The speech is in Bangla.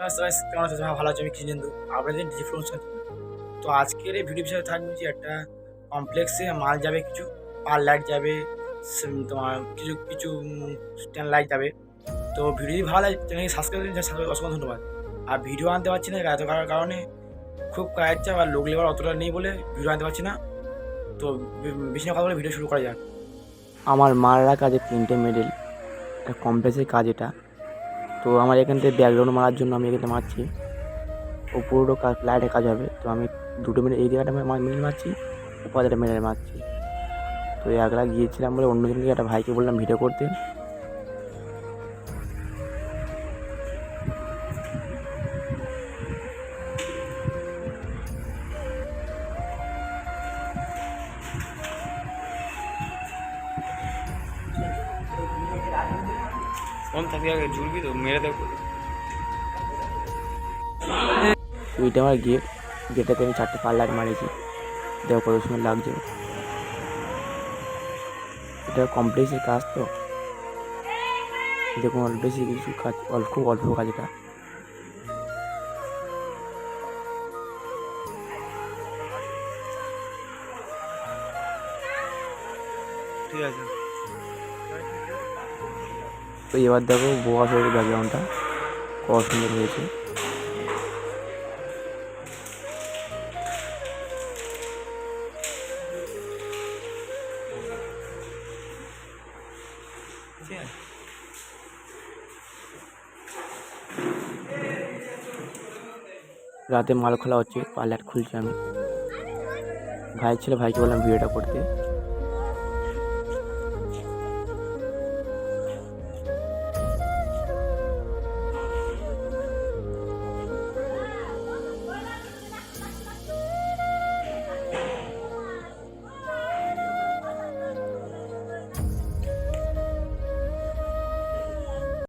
কেমন আছে? তোমরা ভালো আছো? আমি কৃষ্ণেন্দু, আপনাদের ডিজিটাল অনুষ্ঠান। তো আজকের এই ভিডিও বিষয়ে থাকবে যে একটা কমপ্লেক্সে মাল যাবে, কিছু পার লাইট যাবে, তোমার কিছু কিছু স্ট্যান্ড লাইট যাবে। তো ভিডিও যদি ভালো লাগে চ্যানেলকে সাবস্ক্রাইব করুন, অসংখ্য ধন্যবাদ। আর ভিডিও আনতে পারছি না এত কারণে খুব কাজ চাপ আর লোক লেবার অতটা নেই বলে ভিডিও আনতে পারছি না। তো বেশি না কথা বলে ভিডিও শুরু করা যাক। আমার মারার কাজে 3টে মেডেল, একটা কমপ্লেক্সের কাজ এটা। তো আমার এখান থেকে ব্যাকগ্রাউন্ড মারার জন্য আমি এখানে মারছি। ও পুরোটা কাজ লাইটের কাজ হবে। তো আমি দুটো মেডেল এই জায়গাটা মেডেল মারছি, ওপারে একটা মেডেল মারছি। তো একলা গিয়েছিলাম বলে অন্যজনকে একটা ভাইকে বললাম ভিডিও করতে। ফোন থাকলে আগে জুড়বি তো মেরে দেবো। তো এটা আমার গেটেতে আমি 4টে পার লাইট মারিয়েছি। দেখো কত সুন্দর লাগছে। এটা কমপ্লেক্সের কাজ তো দেখুন, বেশি কিছু কাজ খুব অল্প কাজ এটা। ঠিক আছে। তো এবার দেখো বোয়া শহরের ব্যাকগ্রাউন্ডটা কত সুন্দর হয়েছে। ঠিক আছে। রাতে মাল খোলা হচ্ছে, পার লাইট খুলছি আমি। ভাই ছিল, ভাইকে বললাম ভিডিওটা করতে।